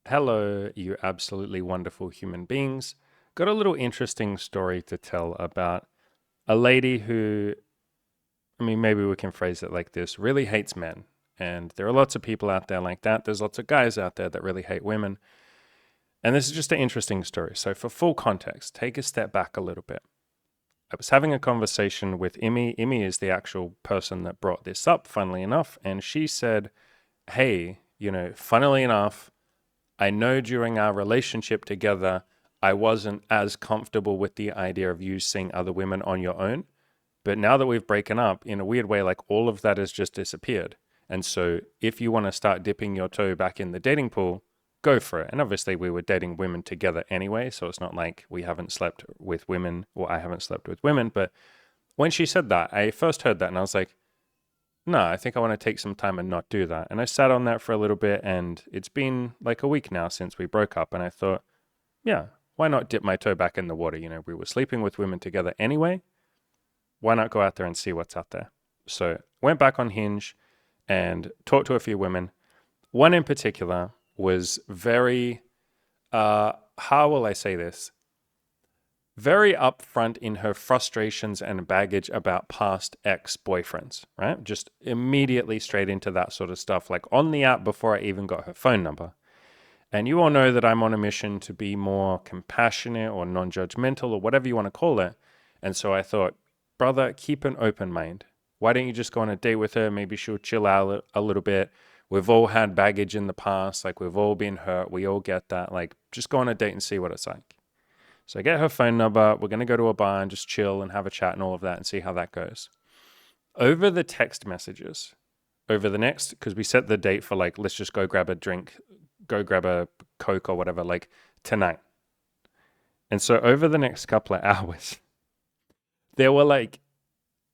Hello, you absolutely wonderful human beings. Got a little interesting story to tell about a lady who, maybe we can phrase it like this, really hates men. And there are lots of people out there like that. There's lots of guys out there that really hate women. And this is just an interesting story. So, for full context, take a step back a little bit. I was having a conversation with Imi. Imi is the actual person that brought this up, funnily enough. And she said, hey, funnily enough, I know during our relationship together, I wasn't as comfortable with the idea of you seeing other women on your own. But now that we've broken up, in a weird way, like all of that has just disappeared. And so if you want to start dipping your toe back in the dating pool, go for it. And obviously, we were dating women together anyway. So it's not like we haven't slept with women or I haven't slept with women. But when she said that, I first heard that and I was like, no, I think I want to take some time and not do that. And I sat on that for a little bit, and it's been like a week now since we broke up. And I thought, yeah, why not dip my toe back in the water? We were sleeping with women together anyway. Why not go out there and see what's out there? So went back on Hinge and talked to a few women. One in particular was very, how will I say this? Very upfront in her frustrations and baggage about past ex-boyfriends, right? Just immediately straight into that sort of stuff, like on the app before I even got her phone number. And you all know that I'm on a mission to be more compassionate or non-judgmental or whatever you want to call it. And so I thought, brother, keep an open mind. Why don't you just go on a date with her? Maybe she'll chill out a little bit. We've all had baggage in the past. Like, we've all been hurt. We all get that. Like, just go on a date and see what it's like. So I get her phone number. We're going to go to a bar and just chill and have a chat and all of that and see how that goes. Over the text messages, over the next, because we set the date for like, let's just go grab a drink, go grab a Coke or whatever, like tonight. And so over the next couple of hours, there were like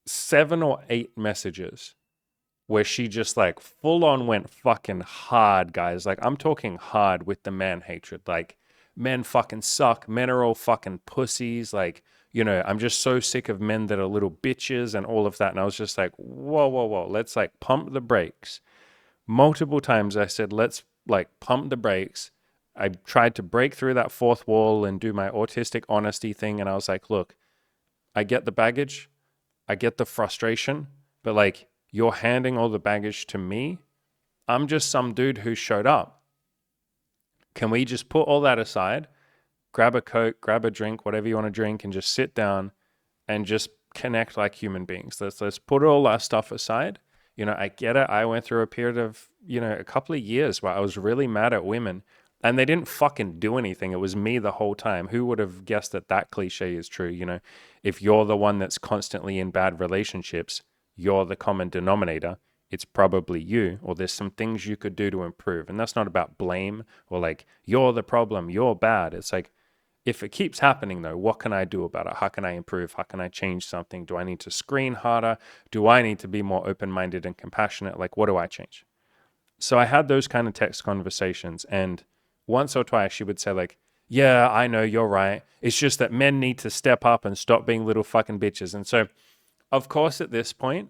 7 or 8 messages where she just like full on went fucking hard, guys. Like, I'm talking hard with the man hatred. Like, men fucking suck. Men are all fucking pussies. Like, I'm just so sick of men that are little bitches and all of that. And I was just like, whoa, whoa, whoa. Let's like pump the brakes. Multiple times I said, let's like pump the brakes. I tried to break through that fourth wall and do my autistic honesty thing. And I was like, look, I get the baggage. I get the frustration. But like, you're handing all the baggage to me. I'm just some dude who showed up. Can we just put all that aside, grab a Coke, grab a drink, whatever you want to drink, and just sit down and just connect like human beings? Let's put all our stuff aside. I get it. I went through a period of, a couple of years where I was really mad at women and they didn't fucking do anything. It was me the whole time. Who would have guessed that cliche is true? If you're the one that's constantly in bad relationships, you're the common denominator. It's probably you, or there's some things you could do to improve. And that's not about blame or like, you're the problem, you're bad. It's like, if it keeps happening though, what can I do about it? How can I improve? How can I change something? Do I need to screen harder? Do I need to be more open-minded and compassionate? Like, what do I change? So I had those kind of text conversations, and once or twice she would say like, yeah, I know, you're right. It's just that men need to step up and stop being little fucking bitches. And so, of course, at this point,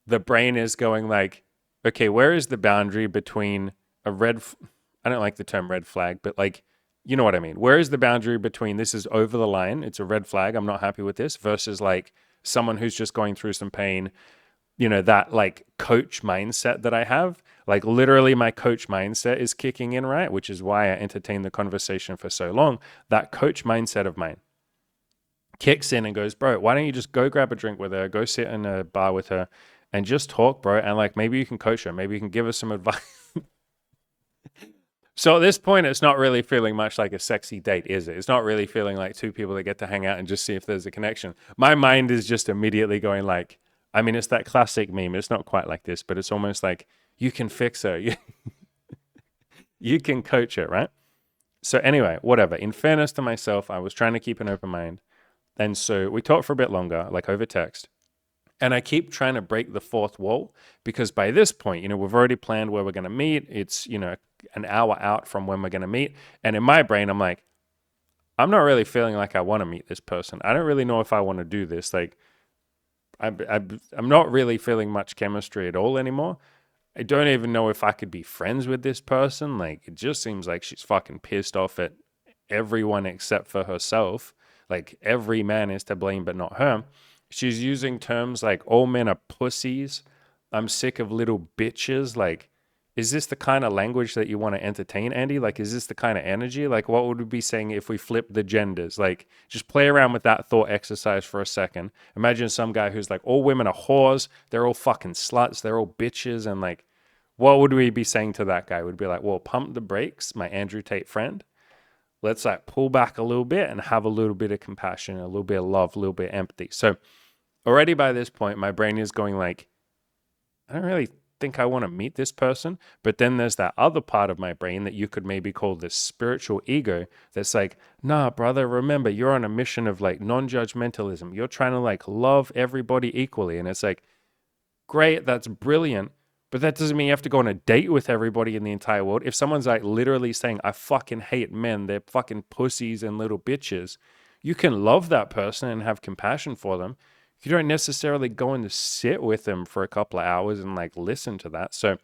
the brain is going like, okay, where is the boundary between I don't like the term red flag, but like, you know what I mean? Where is the boundary between this is over the line, it's a red flag, I'm not happy with this, versus like someone who's just going through some pain, that like coach mindset that I have, like literally my coach mindset is kicking in, right? Which is why I entertained the conversation for so long. That coach mindset of mine kicks in and goes, bro, why don't you just go grab a drink with her, go sit in a bar with her, and just talk, bro. And like, maybe you can coach her. Maybe you can give her some advice. So at this point, it's not really feeling much like a sexy date, is it? It's not really feeling like two people that get to hang out and just see if there's a connection. My mind is just immediately going like, it's that classic meme. It's not quite like this, but it's almost like, you can fix her. You can coach her, right? So anyway, whatever. In fairness to myself, I was trying to keep an open mind. And so we talked for a bit longer, like over text. And I keep trying to break the fourth wall because by this point, we've already planned where we're going to meet. It's, an hour out from when we're going to meet. And in my brain, I'm like, I'm not really feeling like I want to meet this person. I don't really know if I want to do this. Like, I'm not really feeling much chemistry at all anymore. I don't even know if I could be friends with this person. Like, it just seems like she's fucking pissed off at everyone except for herself. Like, every man is to blame, but not her. She's using terms like, all men are pussies. I'm sick of little bitches. Like, is this the kind of language that you want to entertain, Andy? Like, is this the kind of energy? Like, what would we be saying if we flip the genders? Like, just play around with that thought exercise for a second. Imagine some guy who's like, all women are whores. They're all fucking sluts. They're all bitches. And like, what would we be saying to that guy? We'd be like, well, pump the brakes, my Andrew Tate friend. Let's like pull back a little bit and have a little bit of compassion, a little bit of love, a little bit of empathy. So already by this point, my brain is going like, I don't really think I want to meet this person. But then there's that other part of my brain that you could maybe call this spiritual ego that's like, nah, brother, remember, you're on a mission of like non-judgmentalism. You're trying to like love everybody equally. And it's like, great, that's brilliant. But that doesn't mean you have to go on a date with everybody in the entire world. If someone's like literally saying, I fucking hate men, they're fucking pussies and little bitches, you can love that person and have compassion for them. You don't necessarily go in to sit with them for a couple of hours and like listen to that. So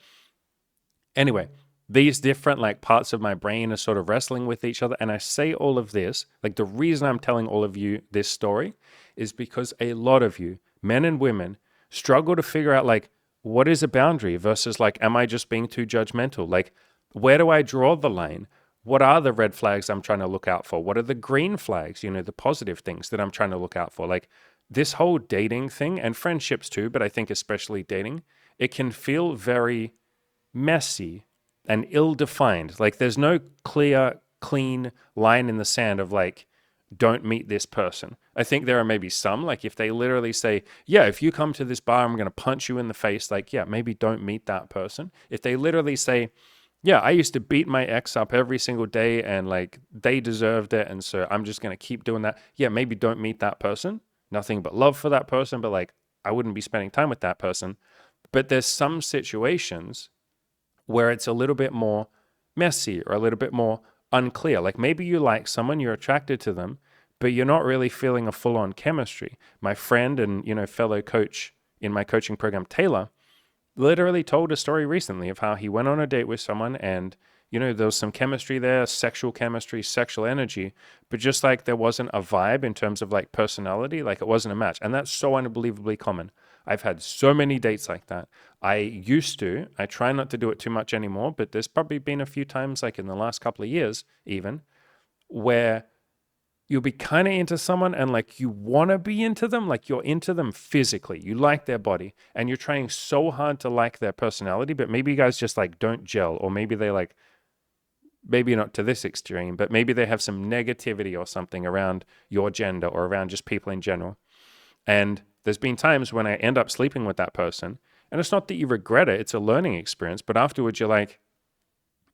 anyway, these different like parts of my brain are sort of wrestling with each other. And I say all of this, like the reason I'm telling all of you this story is because a lot of you, men and women, struggle to figure out like, what is a boundary versus like, am I just being too judgmental? Like, where do I draw the line? What are the red flags I'm trying to look out for? What are the green flags, you know, the positive things that I'm trying to look out for? Like this whole dating thing and friendships too, but I think especially dating, it can feel very messy and ill-defined. Like there's no clear, clean line in the sand of like, don't meet this person. I think there are maybe some, like if they literally say, yeah, if you come to this bar, I'm going to punch you in the face. Like, yeah, maybe don't meet that person. If they literally say, yeah, I used to beat my ex up every single day and like they deserved it. And so I'm just going to keep doing that. Yeah, maybe don't meet that person. Nothing but love for that person. But like, I wouldn't be spending time with that person. But there's some situations where it's a little bit more messy or a little bit more unclear. Like maybe you like someone, you're attracted to them, but you're not really feeling a full-on chemistry. My friend and, you know, fellow coach in my coaching program, Taylor, literally told a story recently of how he went on a date with someone and, you know, there was some chemistry there, sexual chemistry, sexual energy, but just like there wasn't a vibe in terms of like personality, like it wasn't a match. And that's so unbelievably common. I've had so many dates like that. I try not to do it too much anymore, but there's probably been a few times, like in the last couple of years even, where you'll be kind of into someone and like you want to be into them, like you're into them physically, you like their body and you're trying so hard to like their personality, but maybe you guys just like don't gel, or maybe they like, maybe not to this extreme, but maybe they have some negativity or something around your gender or around just people in general. And there's been times when I end up sleeping with that person, and it's not that you regret it, it's a learning experience, but afterwards you're like,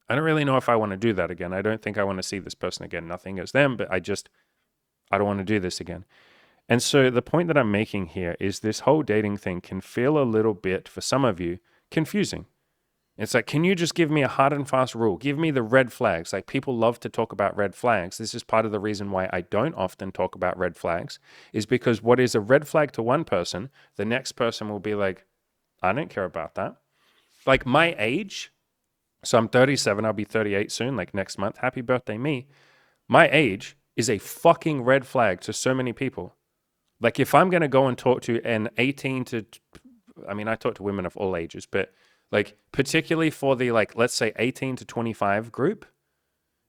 I don't really know if I want to do that again. I don't think I want to see this person again. Nothing against them, but I don't want to do this again. And so the point that I'm making here is this whole dating thing can feel a little bit, for some of you, confusing. It's like, can you just give me a hard and fast rule? Give me the red flags. Like people love to talk about red flags. This is part of the reason why I don't often talk about red flags, is because what is a red flag to one person, the next person will be like, I don't care about that. Like my age, so I'm 37, I'll be 38 soon, like next month. Happy birthday, me. My age is a fucking red flag to so many people. Like if I'm going to go and talk to an 18 to, I mean, I talk to women of all ages, but like particularly for the like, let's say 18 to 25 group,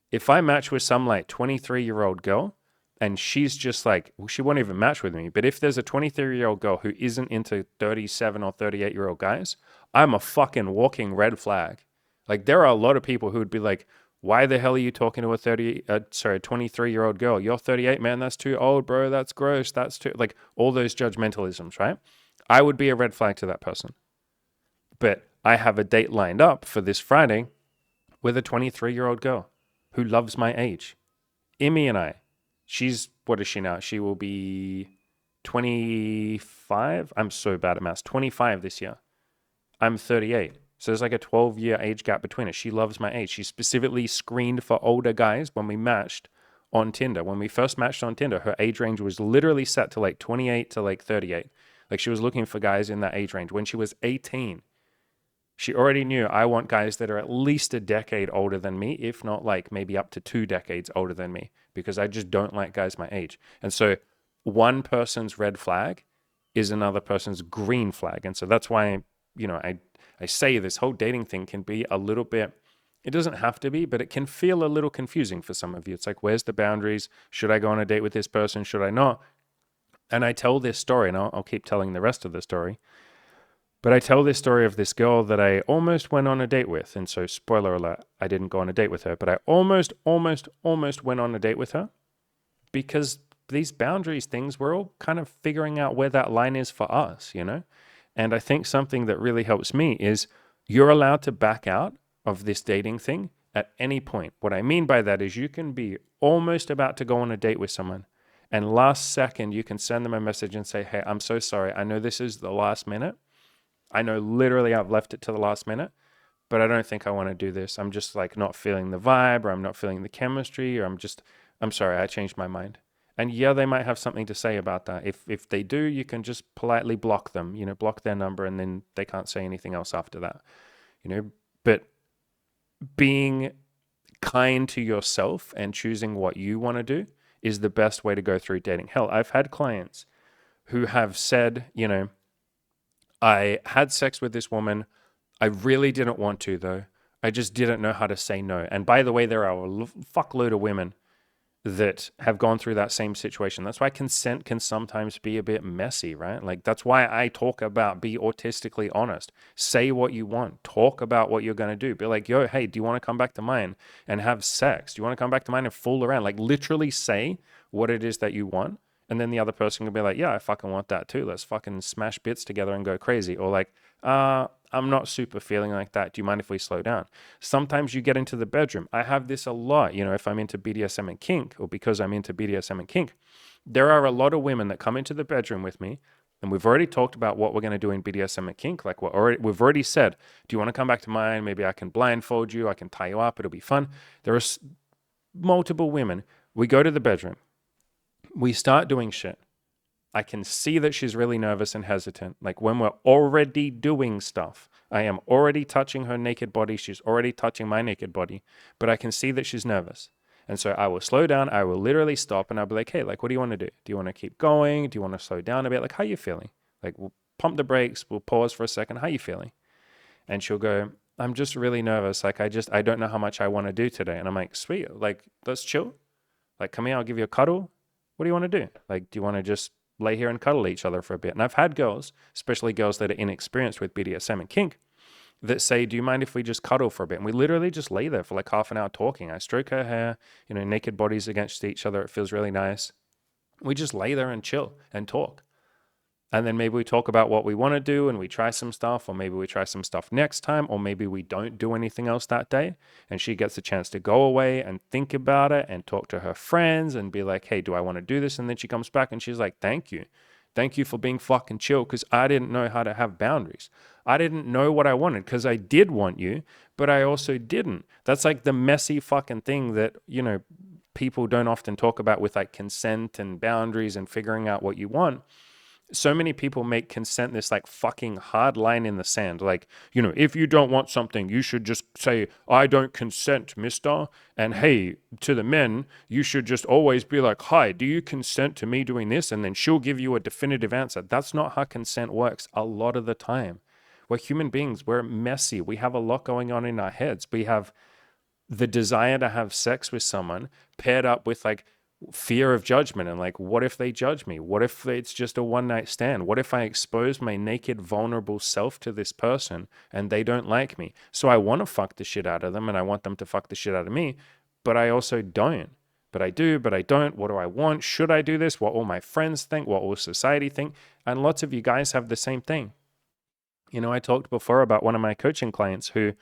if I match with some like 23-year-old girl and she's just like, well, she won't even match with me. But if there's a 23-year-old girl who isn't into 37 or 38-year-old guys, I'm a fucking walking red flag. Like there are a lot of people who would be like, why the hell are you talking to a 23-year-old girl? You're 38, man. That's too old, bro. That's gross. That's too, like all those judgmentalisms, right? I would be a red flag to that person. But I have a date lined up for this Friday with a 23-year-old girl who loves my age. Emmy and I, what is she now? She will be 25. I'm so bad at maths. 25 this year. I'm 38. So there's like a 12-year age gap between us. She loves my age. She specifically screened for older guys when we matched on Tinder. When we first matched on Tinder, her age range was literally set to like 28 to like 38. Like she was looking for guys in that age range. When she was 18, She already knew I want guys that are at least a decade older than me, if not like maybe up to 2 decades older than me, because I just don't like guys my age. And so one person's red flag is another person's green flag. And so that's why, I say this whole dating thing can be a little bit, it doesn't have to be, but it can feel a little confusing for some of you. It's like, where's the boundaries? Should I go on a date with this person? Should I not? And I tell this story, and I'll keep telling the rest of the story. But I tell this story of this girl that I almost went on a date with. And so, spoiler alert, I didn't go on a date with her, but I almost went on a date with her because these boundaries things, we're all kind of figuring out where that line is for us, And I think something that really helps me is you're allowed to back out of this dating thing at any point. What I mean by that is you can be almost about to go on a date with someone, and last second you can send them a message and say, hey, I'm so sorry. I know this is the last minute. I know literally I've left it to the last minute, but I don't think I want to do this. I'm just like not feeling the vibe, or I'm not feeling the chemistry, or I'm sorry, I changed my mind. And yeah, they might have something to say about that. If they do, you can just politely block them, block their number, and then they can't say anything else after that, But being kind to yourself and choosing what you want to do is the best way to go through dating. Hell, I've had clients who have said, I had sex with this woman. I really didn't want to, though. I just didn't know how to say no. And by the way, there are a fuckload of women that have gone through that same situation. That's why consent can sometimes be a bit messy, right? Like, that's why I talk about be autistically honest. Say what you want. Talk about what you're going to do. Be like, yo, hey, do you want to come back to mine and have sex? Do you want to come back to mine and fool around? Like, literally say what it is that you want. And then the other person can be like, yeah, I fucking want that too. Let's fucking smash bits together and go crazy. Or like, I'm not super feeling like that. Do you mind if we slow down? Sometimes you get into the bedroom. I have this a lot, if I'm into BDSM and kink, or because I'm into BDSM and kink, there are a lot of women that come into the bedroom with me, and we've already talked about what we're going to do in BDSM and kink. Like we've already said, do you want to come back to mine? Maybe I can blindfold you. I can tie you up. It'll be fun. There are multiple women. We go to the bedroom. We start doing shit. I can see that she's really nervous and hesitant. Like when we're already doing stuff, I am already touching her naked body. She's already touching my naked body, but I can see that she's nervous. And so I will slow down. I will literally stop and I'll be like, hey, like, what do you want to do? Do you want to keep going? Do you want to slow down a bit? Like, how are you feeling? Like, we'll pump the brakes. We'll pause for a second. How are you feeling? And she'll go, I'm just really nervous. Like, I don't know how much I want to do today. And I'm like, sweet. Like, let's chill. Like, come here. I'll give you a cuddle. What do you want to do? Like, do you want to just lay here and cuddle each other for a bit? And I've had girls, especially girls that are inexperienced with BDSM and kink, that say, do you mind if we just cuddle for a bit? And we literally just lay there for like half an hour talking. I stroke her hair, naked bodies against each other. It feels really nice. We just lay there and chill and talk. And then maybe we talk about what we want to do and we try some stuff, or maybe we try some stuff next time, or maybe we don't do anything else that day. And she gets a chance to go away and think about it and talk to her friends and be like, hey, do I want to do this? And then she comes back and she's like, thank you. Thank you for being fucking chill, because I didn't know how to have boundaries. I didn't know what I wanted, because I did want you, but I also didn't. That's like the messy fucking thing that, people don't often talk about with like consent and boundaries and figuring out what you want. So many people make consent this like fucking hard line in the sand. Like, if you don't want something, you should just say, I don't consent, mister. And hey, to the men, you should just always be like, hi, do you consent to me doing this? And then she'll give you a definitive answer. That's not how consent works a lot of the time. We're human beings. We're messy. We have a lot going on in our heads. We have the desire to have sex with someone paired up with like fear of judgment, and like, what if they judge me? What if it's just a one night stand? What if I expose my naked, vulnerable self to this person and they don't like me? So I want to fuck the shit out of them and I want them to fuck the shit out of me, but I also don't. But I do, but I don't. What do I want? Should I do this? What will my friends think? What will society think? And lots of you guys have the same thing. I talked before about one of my coaching clients who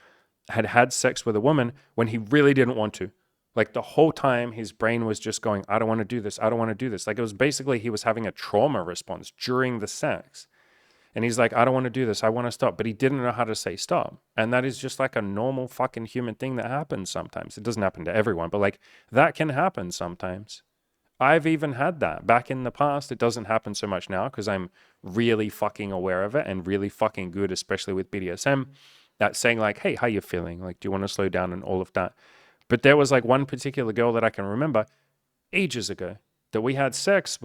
had sex with a woman when he really didn't want to. Like the whole time his brain was just going, I don't want to do this. I don't want to do this. Like it was basically he was having a trauma response during the sex. And he's like, I don't want to do this. I want to stop. But he didn't know how to say stop. And that is just like a normal fucking human thing that happens sometimes. It doesn't happen to everyone, but like that can happen sometimes. I've even had that back in the past. It doesn't happen so much now because I'm really fucking aware of it and really fucking good, especially with BDSM. at saying like, hey, how you feeling? Like, do you want to slow down and all of that? But there was like one particular girl that I can remember ages ago that we had sex.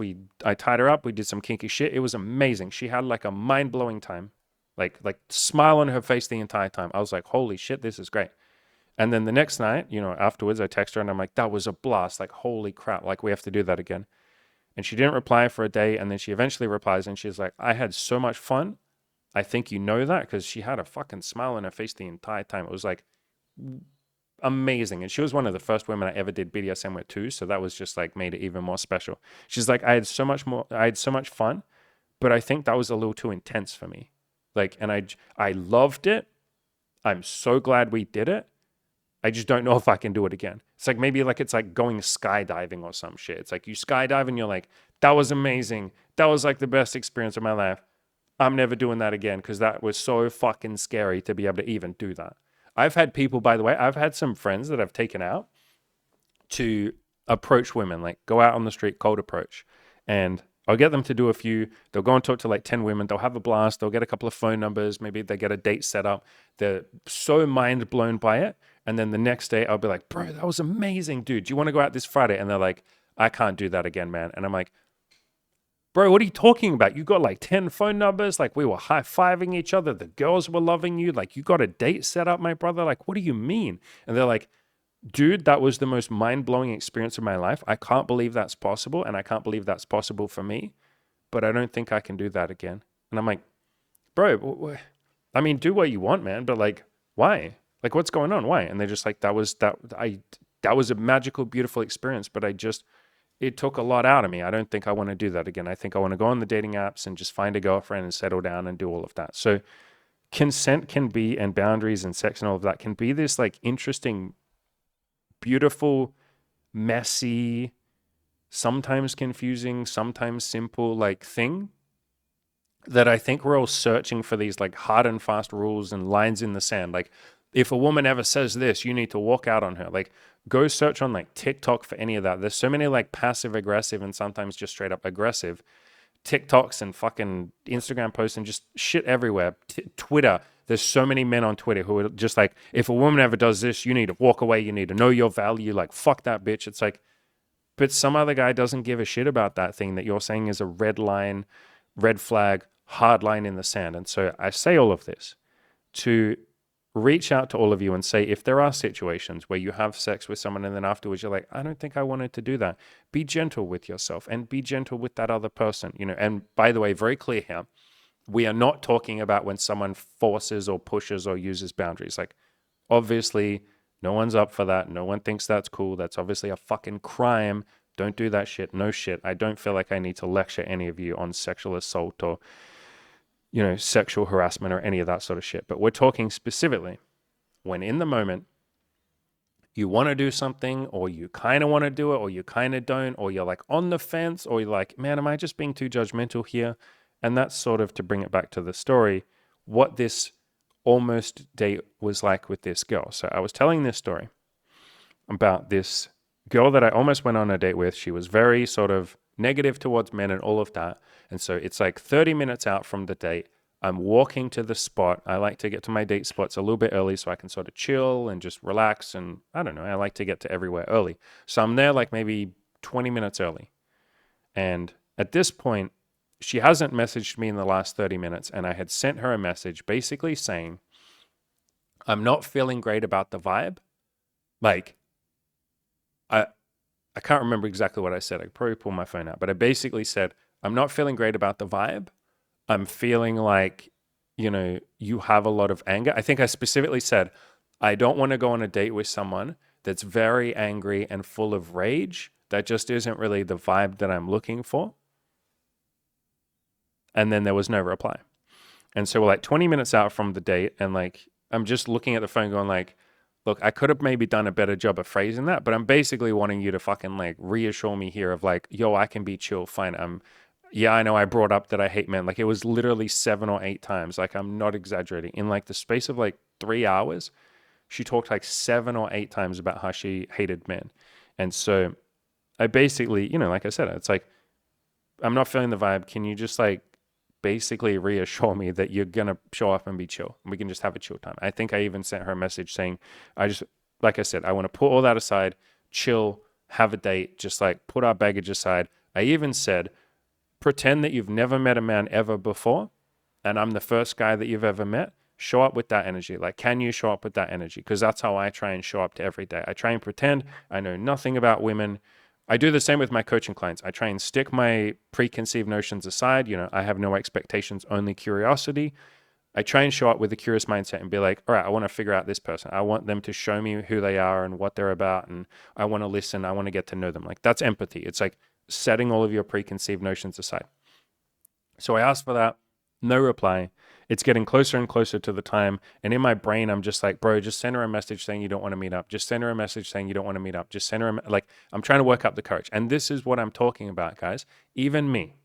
I tied her up. We did some kinky shit. It was amazing. She had like a mind blowing time, like smile on her face the entire time. I was like, holy shit, this is great. And then the next night, afterwards, I text her and I'm like, that was a blast. Like, holy crap. Like, we have to do that again. And she didn't reply for a day. And then she eventually replies and she's like, I had so much fun. I think you know that, because she had a fucking smile on her face the entire time. It was like amazing. And she was one of the first women I ever did BDSM with too. So that was just like made it even more special. She's like, I had so much fun, but I think that was a little too intense for me. Like, and I loved it. I'm so glad we did it. I just don't know if I can do it again. It's like maybe like it's like going skydiving or some shit. It's like you skydive and you're like, that was amazing. That was like the best experience of my life. I'm never doing that again because that was so fucking scary to be able to even do that. I've had people, by the way, I've had some friends that I've taken out to approach women, like go out on the street, cold approach. And I'll get them to do a few. They'll go and talk to like 10 women. They'll have a blast. They'll get a couple of phone numbers. Maybe they get a date set up. They're so mind blown by it. And then the next day I'll be like, bro, that was amazing, dude. Do you want to go out this Friday? And they're like, I can't do that again, man. And I'm like, bro, what are you talking about? You got like 10 phone numbers. Like we were high-fiving each other. The girls were loving you. Like you got a date set up, my brother. Like, what do you mean? And they're like, dude, that was the most mind-blowing experience of my life. I can't believe that's possible, and I can't believe that's possible for me, but I don't think I can do that again. And I'm like, bro, I mean, do what you want, man, but like, why? Like, what's going on? Why? And they're just like, that was a magical, beautiful experience, but it took a lot out of me. I don't think I want to do that again. I think I want to go on the dating apps and just find a girlfriend and settle down and do all of that. So consent can be, and boundaries and sex and all of that can be this like interesting, beautiful, messy, sometimes confusing, sometimes simple like thing that I think we're all searching for these like hard and fast rules and lines in the sand. Like if a woman ever says this, you need to walk out on her. Like go search on like TikTok for any of that. There's so many like passive aggressive and sometimes just straight up aggressive TikToks and fucking Instagram posts and just shit everywhere. Twitter. There's so many men on Twitter who are just like, if a woman ever does this, you need to walk away. You need to know your value. Like, fuck that bitch. It's like, but some other guy doesn't give a shit about that thing that you're saying is a red line, red flag, hard line in the sand. And so I say all of this to reach out to all of you and say, if there are situations where you have sex with someone and then afterwards you're like, I don't think I wanted to do that. Be gentle with yourself and be gentle with that other person, And by the way, very clear here, we are not talking about when someone forces or pushes or uses boundaries. Like, obviously, no one's up for that. No one thinks that's cool. That's obviously a fucking crime. Don't do that shit. No shit. I don't feel like I need to lecture any of you on sexual assault or, sexual harassment or any of that sort of shit. But we're talking specifically when in the moment you want to do something or you kind of want to do it or you kind of don't, or you're like on the fence, or you're like, man, am I just being too judgmental here? And that's sort of, to bring it back to the story, what this almost date was like with this girl. So I was telling this story about this girl that I almost went on a date with. She was very sort of negative towards men and all of that. And so it's like 30 minutes out from the date. I'm walking to the spot. I like to get to my date spots a little bit early so I can sort of chill and just relax. And I don't know, I like to get to everywhere early. So I'm there like maybe 20 minutes early. And at this point, she hasn't messaged me in the last 30 minutes. And I had sent her a message basically saying, I'm not feeling great about the vibe. Like, I can't remember exactly what I said. I could probably pull my phone out. But I basically said, I'm not feeling great about the vibe. I'm feeling like, you have a lot of anger. I think I specifically said, I don't want to go on a date with someone that's very angry and full of rage. That just isn't really the vibe that I'm looking for. And then there was no reply. And so we're like 20 minutes out from the date, and like, I'm just looking at the phone going like, look, I could have maybe done a better job of phrasing that, but I'm basically wanting you to fucking like reassure me here of like, yo, I can be chill, fine. I know I brought up that I hate men. Like it was literally 7 or 8 times. Like I'm not exaggerating. In like the space of like 3 hours, she talked like 7 or 8 times about how she hated men. And so I basically, like I said, it's like, I'm not feeling the vibe. Can you just like basically reassure me that you're going to show up and be chill. And we can just have a chill time. I think I even sent her a message saying, like I said, I want to put all that aside, chill, have a date, just like put our baggage aside. I even said, pretend that you've never met a man ever before, and I'm the first guy that you've ever met. Show up with that energy. Like, can you show up with that energy? Because that's how I try and show up to every day. I try and pretend I know nothing about women. I do the same with my coaching clients. I try and stick my preconceived notions aside. I have no expectations, only curiosity. I try and show up with a curious mindset and be like, all right, I want to figure out this person. I want them to show me who they are and what they're about. And I want to listen. I want to get to know them. Like, that's empathy. It's like setting all of your preconceived notions aside. So I asked for that. No reply. It's getting closer and closer to the time. And in my brain, I'm just like, bro, just send her a message saying you don't want to meet up. Just send her a message saying you don't want to meet up. Just send her like, I'm trying to work up the courage. And this is what I'm talking about, guys. Even me,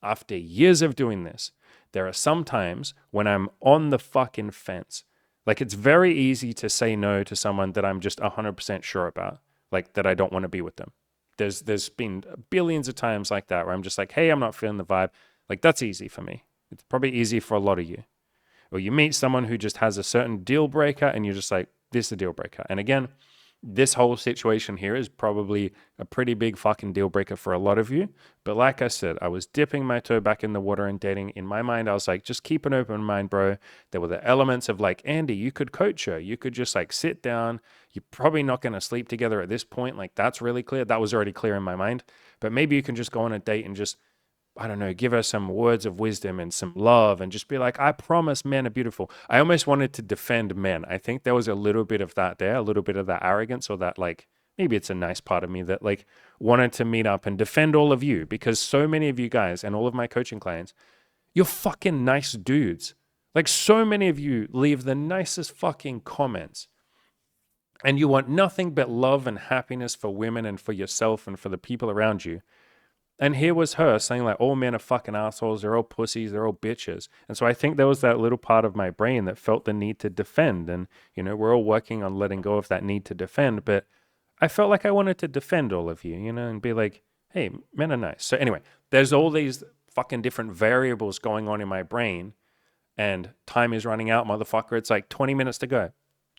after years of doing this, there are some times when I'm on the fucking fence. Like, it's very easy to say no to someone that I'm just 100% sure about, like that I don't want to be with them. There's been billions of times like that where I'm just like, hey, I'm not feeling the vibe. Like, that's easy for me. It's probably easy for a lot of you. Or you meet someone who just has a certain deal breaker and you're just like, this is a deal breaker. And again, this whole situation here is probably a pretty big fucking deal breaker for a lot of you. But like I said, I was dipping my toe back in the water and dating. In my mind, I was like, just keep an open mind, bro. There were the elements of like, Andy, you could coach her. You could just like sit down. You're probably not going to sleep together at this point. Like, that's really clear. That was already clear in my mind. But maybe you can just go on a date and just, I don't know, give her some words of wisdom and some love and just be like, I promise men are beautiful. I almost wanted to defend men. I think there was a little bit of that there, a little bit of that arrogance, or that like, maybe it's a nice part of me that like wanted to meet up and defend all of you, because so many of you guys and all of my coaching clients, you're fucking nice dudes. Like, so many of you leave the nicest fucking comments. And you want nothing but love and happiness for women and for yourself and for the people around you. And here was her saying like, all men are fucking assholes, they're all pussies, they're all bitches. And so I think there was that little part of my brain that felt the need to defend. And, we're all working on letting go of that need to defend. But I felt like I wanted to defend all of you, and be like, hey, men are nice. So anyway, there's all these fucking different variables going on in my brain. And time is running out, motherfucker. It's like 20 minutes to go.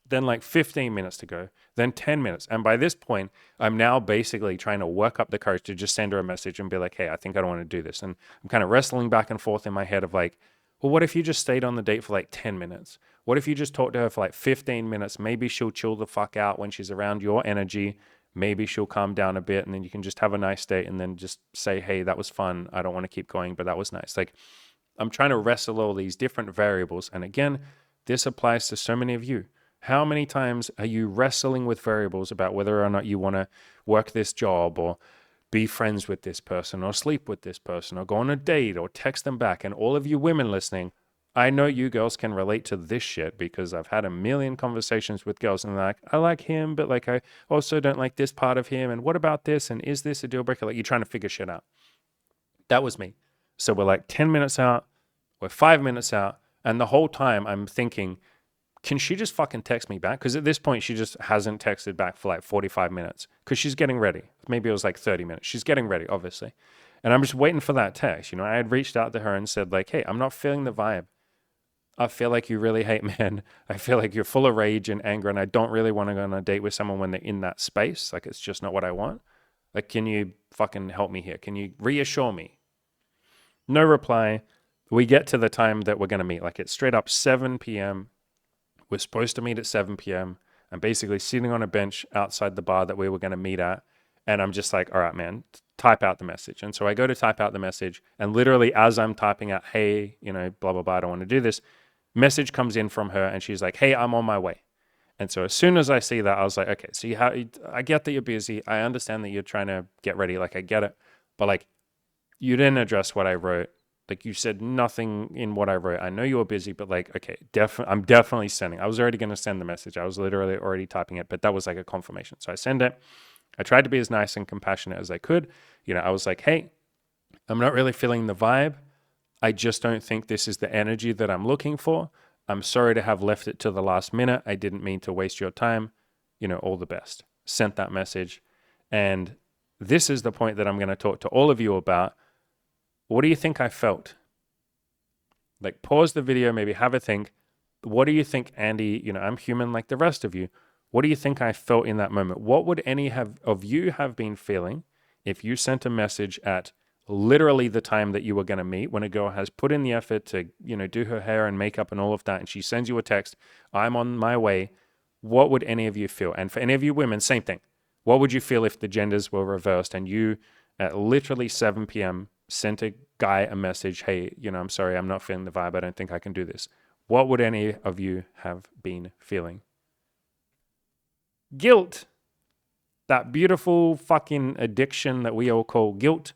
Then like 15 minutes to go, then 10 minutes. And by this point, I'm now basically trying to work up the courage to just send her a message and be like, hey, I think I don't want to do this. And I'm kind of wrestling back and forth in my head of like, well, what if you just stayed on the date for like 10 minutes? What if you just talked to her for like 15 minutes? Maybe she'll chill the fuck out when she's around your energy. Maybe she'll calm down a bit, and then you can just have a nice date and then just say, hey, that was fun. I don't want to keep going, but that was nice. Like, I'm trying to wrestle all these different variables. And again, this applies to so many of you. How many times are you wrestling with variables about whether or not you want to work this job, or be friends with this person, or sleep with this person, or go on a date, or text them back? And all of you women listening, I know you girls can relate to this shit, because I've had a million conversations with girls and they're like, I like him, but like I also don't like this part of him. And what about this? And is this a deal breaker? Like, you're trying to figure shit out. That was me. So we're like 10 minutes out, we're 5 minutes out. And the whole time I'm thinking, can she just fucking text me back? Because at this point, she just hasn't texted back for like 45 minutes because she's getting ready. Maybe it was like 30 minutes. She's getting ready, obviously. And I'm just waiting for that text. I had reached out to her and said like, hey, I'm not feeling the vibe. I feel like you really hate men. I feel like you're full of rage and anger, and I don't really want to go on a date with someone when they're in that space. Like, it's just not what I want. Like, can you fucking help me here? Can you reassure me? No reply. We get to the time that we're going to meet. Like, it's straight up 7 p.m. We're supposed to meet at 7 p.m. I'm basically sitting on a bench outside the bar that we were going to meet at. And I'm just like, all right, man, type out the message. And so I go to type out the message. And literally as I'm typing out, hey, blah, blah, blah, I don't want to do this, message comes in from her. And she's like, hey, I'm on my way. And so as soon as I see that, I was like, okay, so I get that you're busy. I understand that you're trying to get ready. Like, I get it. But like, you didn't address what I wrote. Like, you said nothing in what I wrote. I know you were busy, but like, okay, I'm definitely sending. I was already going to send the message. I was literally already typing it, but that was like a confirmation. So I send it. I tried to be as nice and compassionate as I could. I was like, hey, I'm not really feeling the vibe. I just don't think this is the energy that I'm looking for. I'm sorry to have left it to the last minute. I didn't mean to waste your time. All the best. Sent that message. And this is the point that I'm going to talk to all of you about. What do you think I felt? Like pause the video, maybe have a think. What do you think, Andy? I'm human like the rest of you. What do you think I felt in that moment? What would any of you have been feeling if you sent a message at literally the time that you were going to meet, when a girl has put in the effort to, do her hair and makeup and all of that, and she sends you a text, I'm on my way. What would any of you feel? And for any of you women, same thing. What would you feel if the genders were reversed and you at literally 7 p.m. sent a guy a message, hey, I'm sorry, I'm not feeling the vibe. I don't think I can do this. What would any of you have been feeling? Guilt. That beautiful fucking addiction that we all call guilt.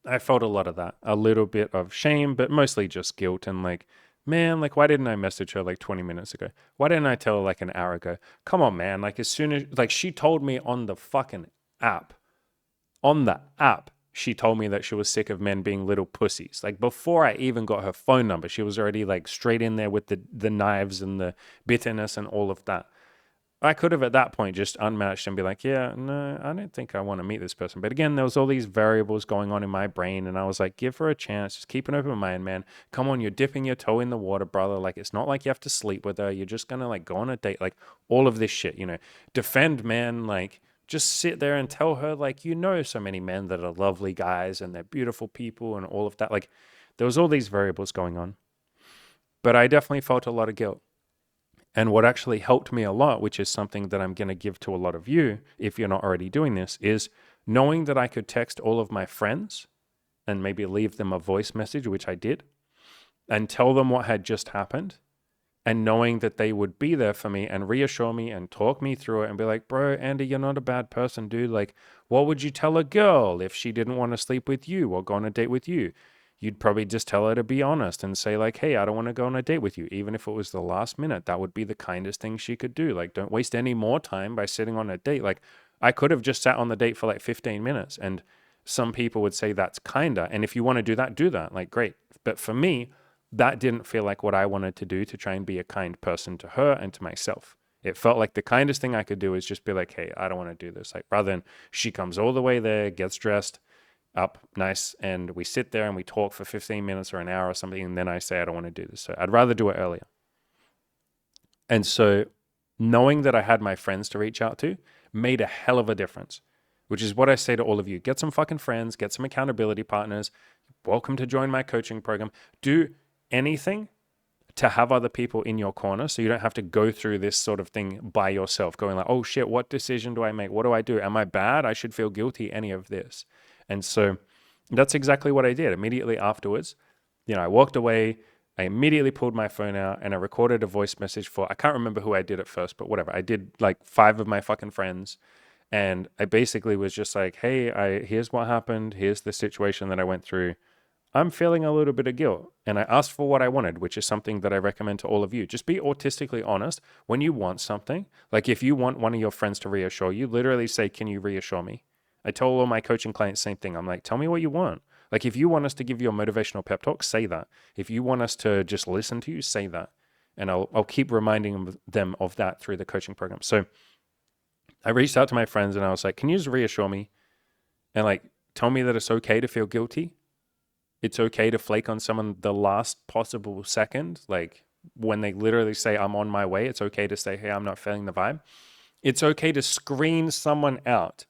I felt a lot of that. A little bit of shame, but mostly just guilt and like, man, like, why didn't I message her like 20 minutes ago? Why didn't I tell her like an hour ago? Come on, man. Like, as soon as, like, she told me on the fucking app, she told me that she was sick of men being little pussies. Like, before I even got her phone number, she was already like straight in there with the knives and the bitterness and all of that. I could have at that point just unmatched and be like, yeah, no, I don't think I want to meet this person. But again, there was all these variables going on in my brain. And I was like, give her a chance. Just keep an open mind, man. Come on, you're dipping your toe in the water, brother. Like, it's not like you have to sleep with her. You're just going to like go on a date. Like all of this shit, defend, man. Like just sit there and tell her, like, so many men that are lovely guys and they're beautiful people and all of that. Like there was all these variables going on. But I definitely felt a lot of guilt. And what actually helped me a lot, which is something that I'm going to give to a lot of you, if you're not already doing this, is knowing that I could text all of my friends and maybe leave them a voice message, which I did, and tell them what had just happened, and knowing that they would be there for me and reassure me and talk me through it and be like, bro, Andy, you're not a bad person, dude. Like, what would you tell a girl if she didn't want to sleep with you or go on a date with you? You'd probably just tell her to be honest and say like, hey, I don't want to go on a date with you. Even if it was the last minute, that would be the kindest thing she could do. Like, don't waste any more time by sitting on a date. Like, I could have just sat on the date for like 15 minutes and some people would say that's kinder. And if you want to do that, like, great. But for me, that didn't feel like what I wanted to do to try and be a kind person to her and to myself. It felt like the kindest thing I could do is just be like, hey, I don't want to do this. Like, rather than she comes all the way there, gets dressed up nice, and we sit there and we talk for 15 minutes or an hour or something, and then I say I don't want to do this. So I'd rather do it earlier. And so knowing that I had my friends to reach out to made a hell of a difference, which is what I say to all of you. Get some fucking friends, get some accountability partners. Welcome to join my coaching program. Do anything to have other people in your corner so you don't have to go through this sort of thing by yourself, going like, oh shit, what decision do I make? What do I do? Am I bad? I should feel guilty, any of this. And so that's exactly what I did. Immediately afterwards, I walked away, I immediately pulled my phone out and I recorded a voice message for, I can't remember who I did at first, but whatever. I did like 5 of my fucking friends. And I basically was just like, hey, here's what happened. Here's the situation that I went through. I'm feeling a little bit of guilt. And I asked for what I wanted, which is something that I recommend to all of you. Just be autistically honest when you want something. Like if you want one of your friends to reassure you, literally say, can you reassure me? I tell all my coaching clients the same thing. I'm like, tell me what you want. Like if you want us to give you a motivational pep talk, say that. If you want us to just listen to you, say that. And I'll keep reminding them of that through the coaching program. So I reached out to my friends and I was like, can you just reassure me and like tell me that it's okay to feel guilty? It's okay to flake on someone the last possible second. Like when they literally say, I'm on my way, it's okay to say, hey, I'm not feeling the vibe. It's okay to screen someone out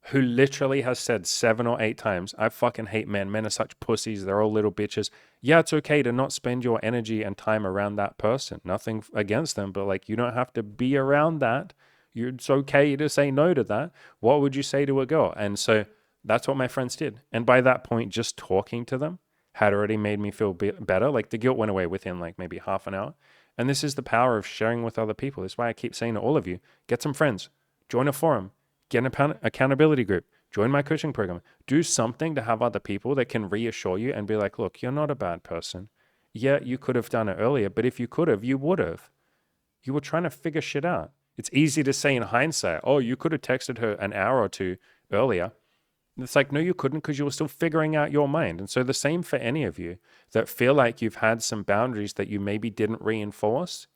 who literally has said 7 or 8 times, I fucking hate men. Men are such pussies. They're all little bitches. Yeah, it's okay to not spend your energy and time around that person. Nothing against them, but like you don't have to be around that. It's okay to say no to that. What would you say to a girl? And so that's what my friends did. And by that point, just talking to them had already made me feel better. Like the guilt went away within like maybe half an hour. And this is the power of sharing with other people. That's why I keep saying to all of you, get some friends, join a forum, get an accountability group, join my coaching program, do something to have other people that can reassure you and be like, look, you're not a bad person. Yeah, you could have done it earlier, but if you could have, you would have. You were trying to figure shit out. It's easy to say in hindsight, oh, you could have texted her an hour or 2 earlier. It's like, no, you couldn't because you were still figuring out your mind. And so the same for any of you that feel like you've had some boundaries that you maybe didn't reinforce.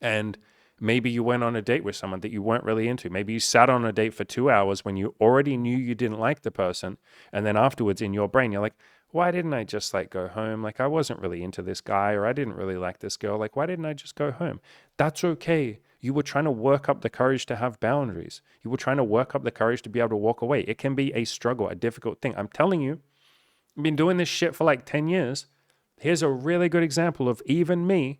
And maybe you went on a date with someone that you weren't really into. Maybe you sat on a date for 2 hours when you already knew you didn't like the person. And then afterwards in your brain, you're like, why didn't I just like go home? Like I wasn't really into this guy or I didn't really like this girl. Like why didn't I just go home? That's okay. You were trying to work up the courage to have boundaries. You were trying to work up the courage to be able to walk away. It can be a struggle, a difficult thing. I'm telling you, I've been doing this shit for like 10 years. Here's a really good example of even me,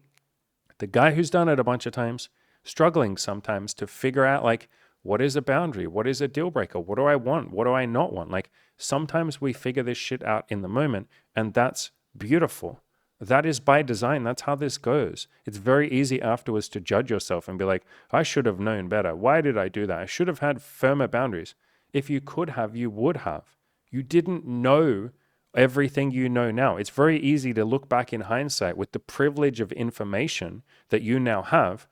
the guy who's done it a bunch of times, struggling sometimes to figure out like, what is a boundary? What is a deal breaker? What do I want? What do I not want? Like sometimes we figure this shit out in the moment, and that's beautiful. That is by design. That's how this goes. It's very easy afterwards to judge yourself and be like, I should have known better. Why did I do that? I should have had firmer boundaries. If you could have, you would have. You didn't know everything you know now. It's very easy to look back in hindsight with the privilege of information that you now have,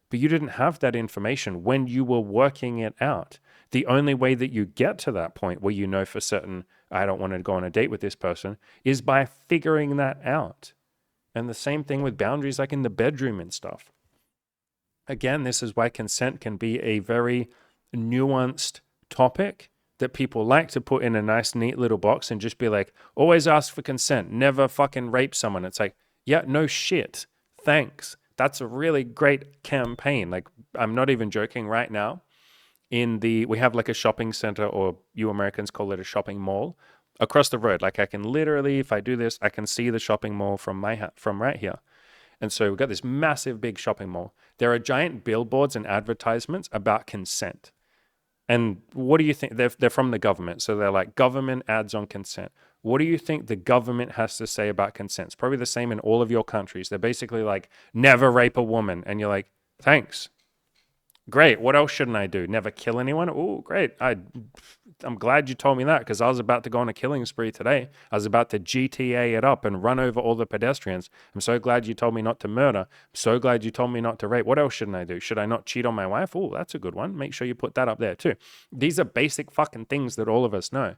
but you didn't have that information when you were working it out. The only way that you get to that point where you know for certain, I don't want to go on a date with this person, is by figuring that out. And the same thing with boundaries, like in the bedroom and stuff. Again, this is why consent can be a very nuanced topic that people like to put in a nice, neat little box and just be like, always ask for consent, never fucking rape someone. It's like, yeah, no shit. Thanks. That's a really great campaign. Like, I'm not even joking right now. We have like a shopping center, or you Americans call it a shopping mall, across the road. Like I can literally, if I do this, I can see the shopping mall from right here. And so we've got this massive, big shopping mall. There are giant billboards and advertisements about consent. And what do you think? They're from the government. So they're like government ads on consent. What do you think the government has to say about consent? It's probably the same in all of your countries. They're basically like, never rape a woman. And you're like, thanks. Great. What else shouldn't I do? Never kill anyone? Oh, great. I'm glad you told me that, because I was about to go on a killing spree today. I was about to GTA it up and run over all the pedestrians. I'm so glad you told me not to murder. I'm so glad you told me not to rape. What else shouldn't I do? Should I not cheat on my wife? Oh, that's a good one. Make sure you put that up there too. These are basic fucking things that all of us know.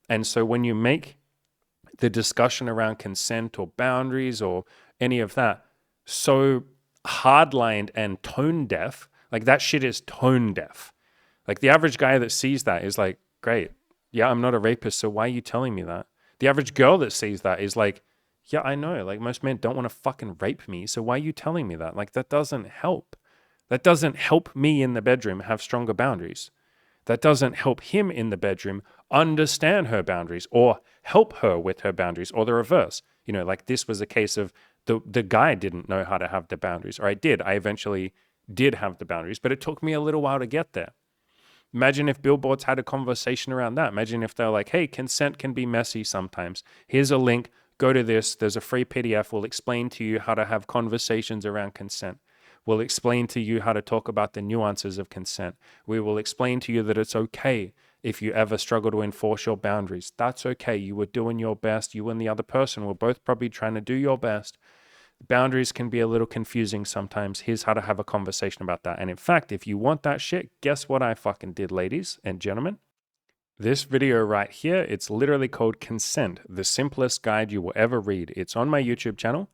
And so when you make the discussion around consent or boundaries or any of that so hardlined and tone deaf, like that shit is tone deaf. Like the average guy that sees that is like, great. Yeah, I'm not a rapist, so why are you telling me that? The average girl that sees that is like, yeah, I know. Like most men don't want to fucking rape me, so why are you telling me that? Like that doesn't help. That doesn't help me in the bedroom have stronger boundaries. That doesn't help him in the bedroom understand her boundaries or help her with her boundaries, or the reverse. You know, like this was a case of the guy didn't know how to have the boundaries, or I did. I eventually did have the boundaries, but it took me a little while to get there. Imagine if billboards had a conversation around that. Imagine if they're like, hey, consent can be messy sometimes. Here's a link. Go to this. There's a free PDF. We'll explain to you how to have conversations around consent. We'll explain to you how to talk about the nuances of consent. We will explain to you that it's okay if you ever struggle to enforce your boundaries. That's okay. You were doing your best. You and the other person were both probably trying to do your best. Boundaries can be a little confusing sometimes. Here's how to have a conversation about that. And in fact, if you want that shit, guess what I fucking did, ladies and gentlemen? This video right here, it's literally called Consent, the simplest guide you will ever read. It's on my YouTube channel.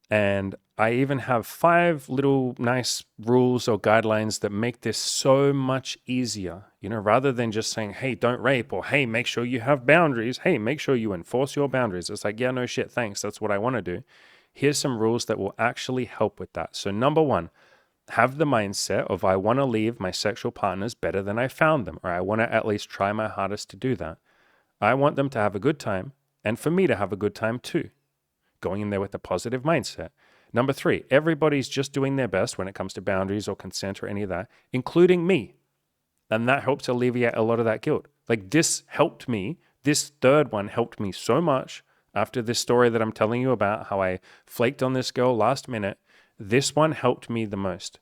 And I even have 5 little nice rules or guidelines that make this so much easier. You know, rather than just saying, hey, don't rape, or hey, make sure you have boundaries. Hey, make sure you enforce your boundaries. It's like, yeah, no shit, thanks. That's what I want to do. Here's some rules that will actually help with that. So number 1, have the mindset of I want to leave my sexual partners better than I found them, or I want to at least try my hardest to do that. I want them to have a good time, and for me to have a good time too. Going in there with a positive mindset. Number 3, everybody's just doing their best when it comes to boundaries or consent or any of that, including me. And that helps alleviate a lot of that guilt. Like this helped me. This third one helped me so much. After this story that I'm telling you about, how I flaked on this girl last minute, this one helped me the most.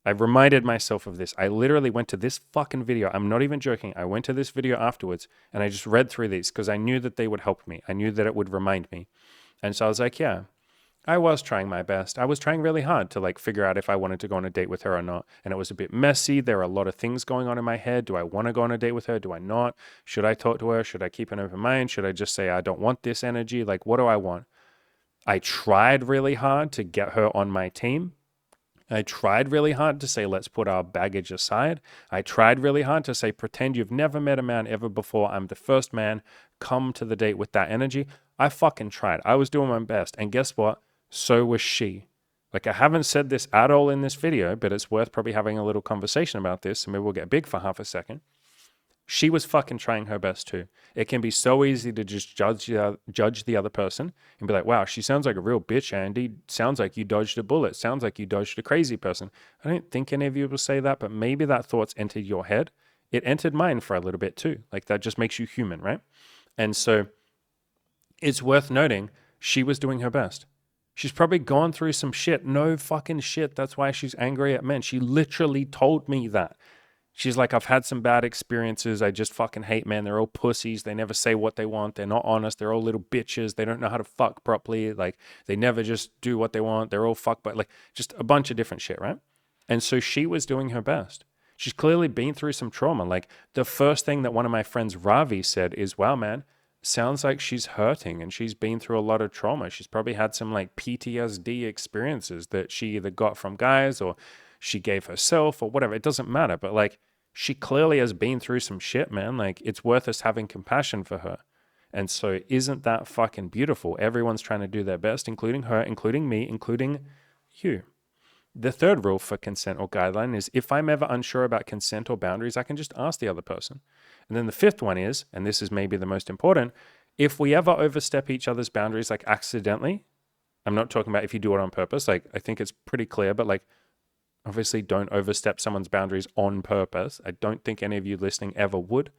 I reminded myself of this. I literally went to this fucking video. I'm not even joking. I went to this video afterwards and I just read through these because I knew that they would help me. I knew that it would remind me. And so I was like, yeah, I was trying my best. I was trying really hard to like figure out if I wanted to go on a date with her or not. And it was a bit messy. There are a lot of things going on in my head. Do I want to go on a date with her? Do I not? Should I talk to her? Should I keep an open mind? Should I just say, I don't want this energy? Like, what do I want? I tried really hard to get her on my team. I tried really hard to say, let's put our baggage aside. I tried really hard to say, pretend you've never met a man ever before. I'm the first man. Come to the date with that energy. I fucking tried. I was doing my best. And guess what? So was she. Like, I haven't said this at all in this video, but it's worth probably having a little conversation about this. And maybe we'll get big for half a second. She was fucking trying her best too. It can be so easy to just judge the other person and be like, wow, she sounds like a real bitch, Andy. Sounds like you dodged a bullet. Sounds like you dodged a crazy person. I don't think any of you will say that, but maybe that thought's entered your head. It entered mine for a little bit too. Like, that just makes you human, right? And so it's worth noting she was doing her best. She's probably gone through some shit. No fucking shit. That's why she's angry at men. She literally told me that. She's like, I've had some bad experiences. I just fucking hate men. They're all pussies. They never say what they want. They're not honest. They're all little bitches. They don't know how to fuck properly. Like, they never just do what they want. They're all fuck, but like, just a bunch of different shit, right? And so she was doing her best. She's clearly been through some trauma. Like, the first thing that one of my friends, Ravi, said is, wow, man, sounds like she's hurting and she's been through a lot of trauma. She's probably had some like PTSD experiences that she either got from guys or she gave herself or whatever. It doesn't matter. But like, she clearly has been through some shit, man. Like, it's worth us having compassion for her. And so isn't that fucking beautiful? Everyone's trying to do their best, including her, including me, including you. The third rule for consent or guideline is if I'm ever unsure about consent or boundaries, I can just ask the other person. And then the fifth one is, and this is maybe the most important, if we ever overstep each other's boundaries, like accidentally, I'm not talking about if you do it on purpose. Like, I think it's pretty clear, but like, obviously don't overstep someone's boundaries on purpose. I don't think any of you listening ever would.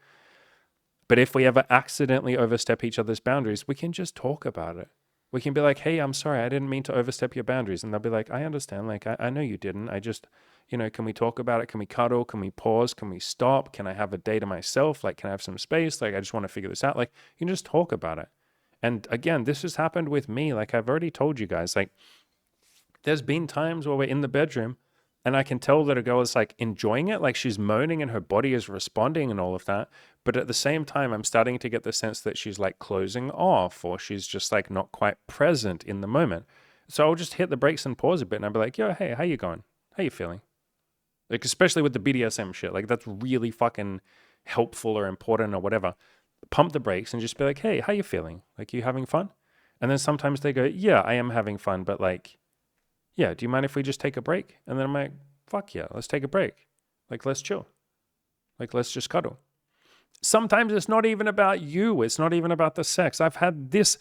But if we ever accidentally overstep each other's boundaries, we can just talk about it. We can be like, hey, I'm sorry, I didn't mean to overstep your boundaries. And they'll be like, I understand. Like, I know you didn't. I just, can we talk about it? Can we cuddle? Can we pause? Can we stop? Can I have a day to myself? Like, can I have some space? Like, I just want to figure this out. Like, you can just talk about it. And again, this has happened with me. Like, I've already told you guys, like, there's been times where we're in the bedroom and I can tell that a girl is like enjoying it, like she's moaning and her body is responding and all of that. But at the same time, I'm starting to get the sense that she's like closing off or she's just like not quite present in the moment. So I'll just hit the brakes and pause a bit and I'll be like, yo, hey, how you going? How you feeling? Like, especially with the BDSM shit, like that's really fucking helpful or important or whatever. Pump the brakes and just be like, hey, how you feeling? Like, you having fun? And then sometimes they go, yeah, I am having fun, but like, yeah, do you mind if we just take a break? And then I'm like, fuck yeah, let's take a break. Like, let's chill. Like, let's just cuddle. Sometimes it's not even about you. It's not even about the sex. I've had this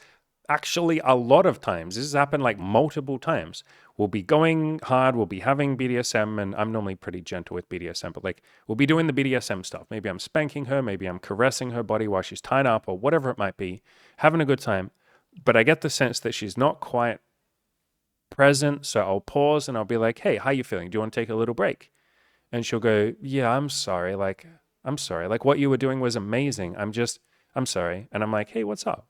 actually a lot of times. This has happened like multiple times. We'll be going hard. We'll be having BDSM, and I'm normally pretty gentle with BDSM, but like, we'll be doing the BDSM stuff. Maybe I'm spanking her. Maybe I'm caressing her body while she's tied up or whatever it might be, having a good time. But I get the sense that she's not quite present. So I'll pause and I'll be like, hey, how you feeling? Do you want to take a little break? And she'll go, yeah, I'm sorry. Like, what you were doing was amazing. I'm sorry. And I'm like, hey, what's up?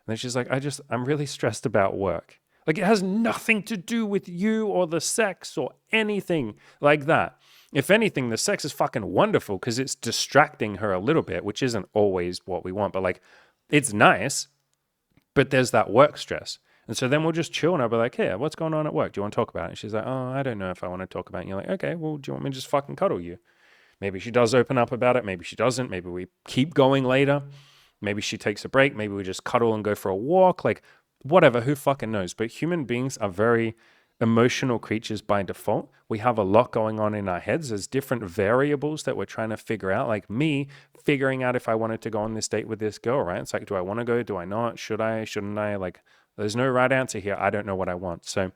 And then she's like, I'm really stressed about work. Like, it has nothing to do with you or the sex or anything like that. If anything, the sex is fucking wonderful because it's distracting her a little bit, which isn't always what we want, but like, it's nice, but there's that work stress. And so then we'll just chill and I'll be like, hey, what's going on at work? Do you want to talk about it? And she's like, oh, I don't know if I want to talk about it. And you're like, okay, well, do you want me to just fucking cuddle you? Maybe she does open up about it. Maybe she doesn't. Maybe we keep going later. Maybe she takes a break. Maybe we just cuddle and go for a walk. Like, whatever, who fucking knows? But human beings are very emotional creatures by default. We have a lot going on in our heads. There's different variables that we're trying to figure out. Like me figuring out if I wanted to go on this date with this girl, right? It's like, do I want to go? Do I not? Should I? Shouldn't I? Like, there's no right answer here. I don't know what I want. So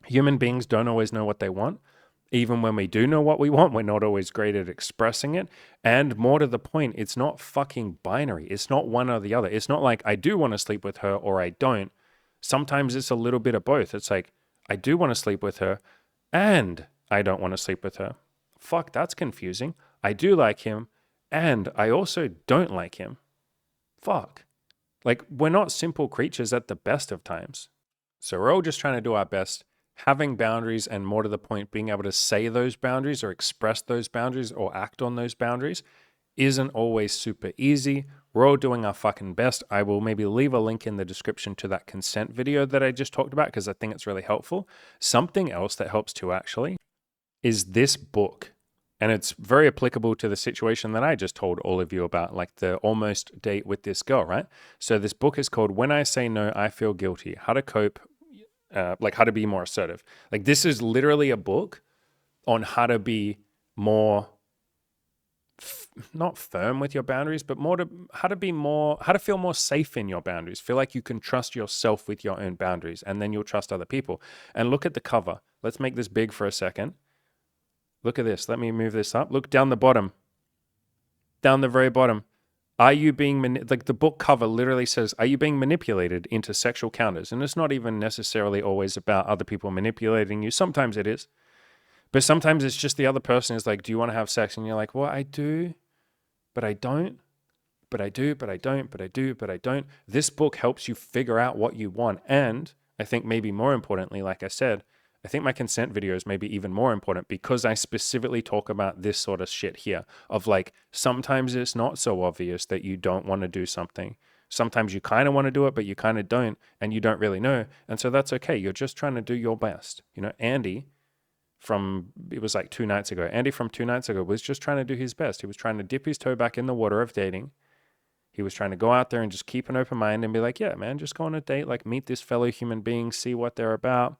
human beings don't always know what they want. Even when we do know what we want, we're not always great at expressing it. And more to the point, it's not fucking binary. It's not one or the other. It's not like I do want to sleep with her or I don't. Sometimes it's a little bit of both. It's like, I do want to sleep with her and I don't want to sleep with her. Fuck, that's confusing. I do like him and I also don't like him. Fuck. Like, we're not simple creatures at the best of times. So we're all just trying to do our best. Having boundaries, and more to the point, being able to say those boundaries or express those boundaries or act on those boundaries isn't always super easy. We're all doing our fucking best. I will maybe leave a link in the description to that consent video that I just talked about because I think it's really helpful. Something else that helps too, actually, is this book. And it's very applicable to the situation that I just told all of you about, like the almost date with this girl, right? So this book is called When I Say No, I Feel Guilty, How to Cope, like how to be more assertive. Like this is literally a book on how to be more, not firm with your boundaries, but how to feel more safe in your boundaries. Feel like you can trust yourself with your own boundaries, and then you'll trust other people. And look at the cover. Let's make this big for a second. Look at this. Let me move this up. Look down the bottom. Down the very bottom. Are you being, like the book cover literally says, are you being manipulated into sexual counters? And it's not even necessarily always about other people manipulating you. Sometimes it is. But sometimes it's just the other person is like, do you want to have sex? And you're like, well, I do, but I don't. But I do, but I don't, but I do, but I don't. This book helps you figure out what you want. And I think maybe more importantly, like I said, I think my consent videos may be even more important because I specifically talk about this sort of shit here of like, sometimes it's not so obvious that you don't want to do something. Sometimes you kind of want to do it, but you kind of don't, and you don't really know. And so that's okay. You're just trying to do your best. You know, Andy it was like 2 nights ago. Andy from 2 nights ago was just trying to do his best. He was trying to dip his toe back in the water of dating. He was trying to go out there and just keep an open mind and be like, yeah, man, just go on a date, like meet this fellow human being, see what they're about.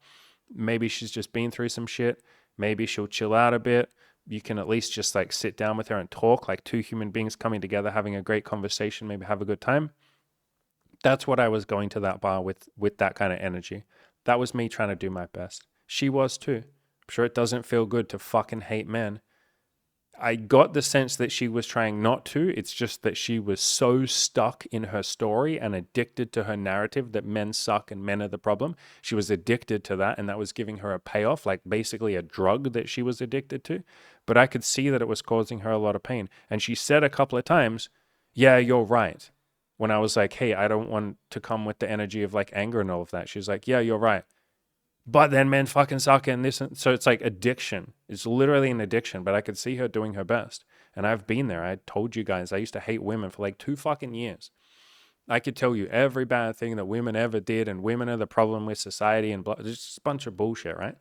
Maybe she's just been through some shit. Maybe she'll chill out a bit. You can at least just like sit down with her and talk like 2 human beings coming together, having a great conversation, maybe have a good time. That's what I was going to that bar with that kind of energy. That was me trying to do my best. She was too. I'm sure it doesn't feel good to fucking hate men. I got the sense that she was trying not to. It's just that she was so stuck in her story and addicted to her narrative that men suck and men are the problem. She was addicted to that, and that was giving her a payoff, like basically a drug that she was addicted to. But I could see that it was causing her a lot of pain. And she said a couple of times, yeah, you're right. When I was like, hey, I don't want to come with the energy of like anger and all of that. She's like, yeah, you're right. But then men fucking suck and this. So it's like addiction. It's literally an addiction, but I could see her doing her best. And I've been there. I told you guys, I used to hate women for like 2 fucking years. I could tell you every bad thing that women ever did, and women are the problem with society and blah. It's just a bunch of bullshit, right?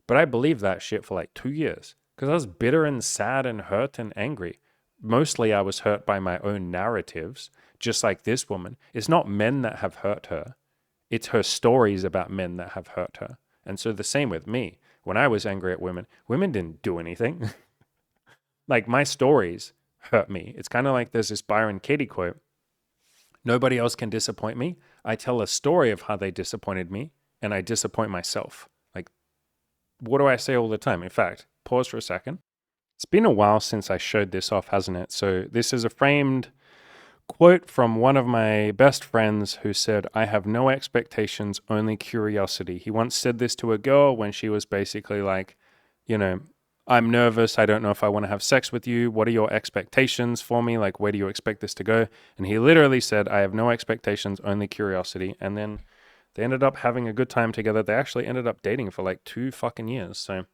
But I believed that shit for like 2 years because I was bitter and sad and hurt and angry. Mostly I was hurt by my own narratives, just like this woman. It's not men that have hurt her. It's her stories about men that have hurt her. And so the same with me. When I was angry at women didn't do anything. Like my stories hurt me. It's kind of like there's this Byron Katie quote. Nobody else can disappoint me. I tell a story of how they disappointed me, and I disappoint myself. Like, what do I say all the time? In fact, pause for a second. It's been a while since I showed this off, hasn't it? So this is a framed quote from one of my best friends who said, I have no expectations, only curiosity. He once said this to a girl when she was basically like, you know, I'm nervous. I don't know if I want to have sex with you. What are your expectations for me? Like, where do you expect this to go? And he literally said, I have no expectations, only curiosity. And then they ended up having a good time together. They actually ended up dating for like 2 fucking years. So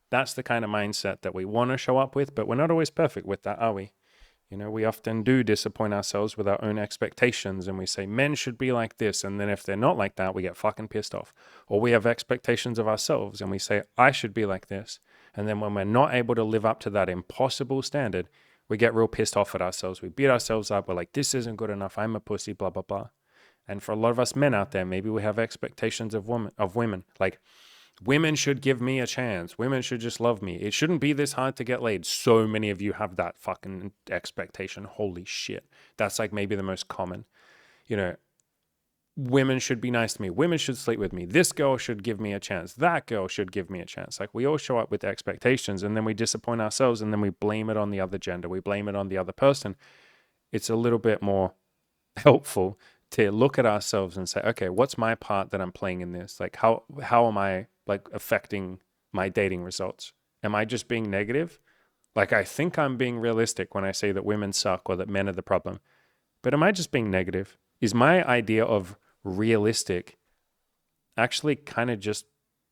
that's the kind of mindset that we want to show up with, but we're not always perfect with that, are we? You know, we often do disappoint ourselves with our own expectations, and we say men should be like this, and then if they're not like that, we get fucking pissed off. Or we have expectations of ourselves and we say, I should be like this. And then when we're not able to live up to that impossible standard, we get real pissed off at ourselves. We beat ourselves up. We're like, this isn't good enough. I'm a pussy, blah, blah, blah. And for a lot of us men out there, maybe we have expectations of women. Like, women should give me a chance. Women should just love me. It shouldn't be this hard to get laid. So many of you have that fucking expectation. Holy shit. That's like maybe the most common. You know, women should be nice to me. Women should sleep with me. This girl should give me a chance. That girl should give me a chance. Like, we all show up with expectations, and then we disappoint ourselves, and then we blame it on the other gender. We blame it on the other person. It's a little bit more helpful to look at ourselves and say, okay, what's my part that I'm playing in this? Like, how am I like affecting my dating results? Am I just being negative? Like, I think I'm being realistic when I say that women suck or that men are the problem. But am I just being negative? Is my idea of realistic actually kind of just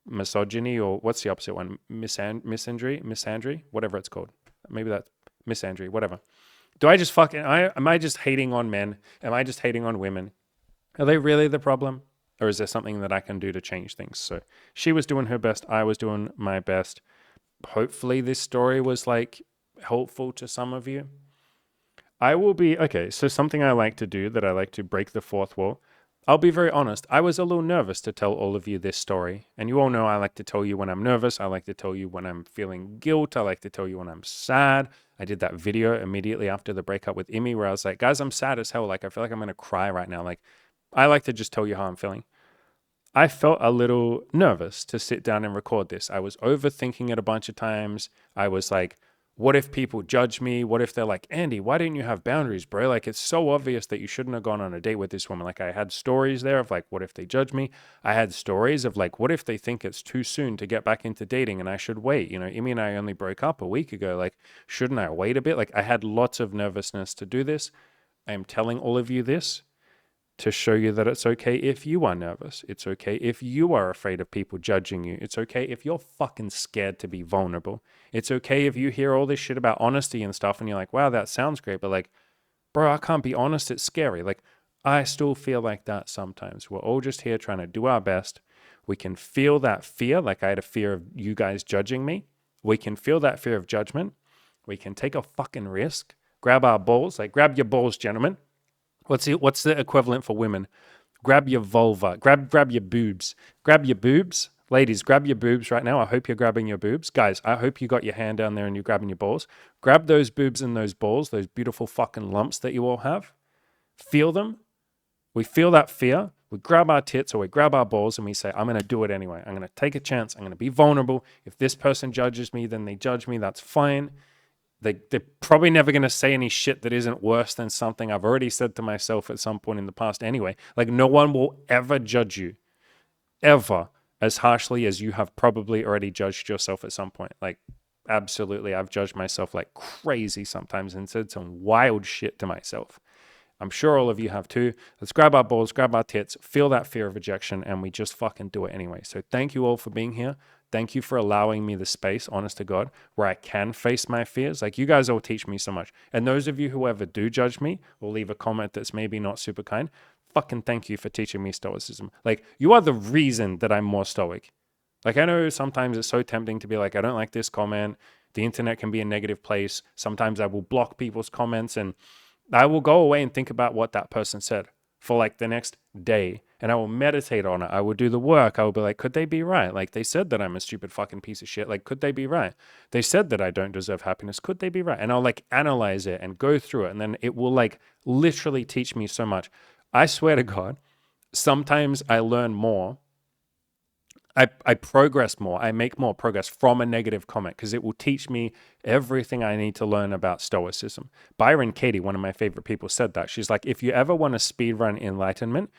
misogyny, or what's the opposite one? Misandry, whatever it's called. Maybe that's misandry, whatever. Do I just fucking, am I just hating on men? Am I just hating on women? Are they really the problem? Or is there something that I can do to change things? So she was doing her best. I was doing my best. Hopefully this story was like helpful to some of you. I will be, okay, so something I like to do that I like to break the fourth wall. I'll be very honest. I was a little nervous to tell all of you this story. And you all know I like to tell you when I'm nervous. I like to tell you when I'm feeling guilt. I like to tell you when I'm sad. I did that video immediately after the breakup with Emmy where I was like, guys, I'm sad as hell. Like, I feel like I'm going to cry right now. Like, I like to just tell you how I'm feeling. I felt a little nervous to sit down and record this. I was overthinking it a bunch of times. I was like, what if people judge me? What if they're like, Andy, why didn't you have boundaries, bro? Like, it's so obvious that you shouldn't have gone on a date with this woman. Like, I had stories there of like, what if they judge me? I had stories of like, what if they think it's too soon to get back into dating and I should wait? You know, Emmy and I only broke up a week ago. Like, shouldn't I wait a bit? Like, I had lots of nervousness to do this. I am telling all of you this to show you that it's okay if you are nervous. It's okay if you are afraid of people judging you. It's okay if you're fucking scared to be vulnerable. It's okay if you hear all this shit about honesty and stuff and you're like, wow, that sounds great. But like, bro, I can't be honest. It's scary. Like, I still feel like that sometimes. We're all just here trying to do our best. We can feel that fear. Like I had a fear of you guys judging me. We can feel that fear of judgment. We can take a fucking risk. Grab our balls. Like, grab your balls, gentlemen. What's the equivalent for women? Grab your vulva. Grab your boobs. Grab your boobs. Ladies, grab your boobs right now. I hope you're grabbing your boobs. Guys, I hope you got your hand down there and you're grabbing your balls. Grab those boobs and those balls, those beautiful fucking lumps that you all have. Feel them. We feel that fear. We grab our tits or we grab our balls and we say, I'm going to do it anyway. I'm going to take a chance. I'm going to be vulnerable. If this person judges me, then they judge me. That's fine. They're probably never going to say any shit that isn't worse than something I've already said to myself at some point in the past anyway. Like, no one will ever judge you, ever, as harshly as you have probably already judged yourself at some point. Like, absolutely, I've judged myself like crazy sometimes and said some wild shit to myself. I'm sure all of you have too. Let's grab our balls, grab our tits, feel that fear of rejection, and we just fucking do it anyway. So thank you all for being here. Thank you for allowing me the space, honest to God, where I can face my fears. Like, you guys all teach me so much. And those of you who ever do judge me or leave a comment that's maybe not super kind, fucking thank you for teaching me stoicism. Like, you are the reason that I'm more stoic. Like, I know sometimes it's so tempting to be like, I don't like this comment. The internet can be a negative place. Sometimes I will block people's comments and I will go away and think about what that person said for like the next day. And I will meditate on it. I will do the work. I will be like, could they be right? Like, they said that I'm a stupid fucking piece of shit. Like, could they be right? They said that I don't deserve happiness. Could they be right? And I'll like analyze it and go through it. And then it will like literally teach me so much. I swear to God, sometimes I learn more. I progress more. I make more progress from a negative comment because it will teach me everything I need to learn about stoicism. Byron Katie, one of my favorite people, said that. She's like, if you ever want to speedrun enlightenment,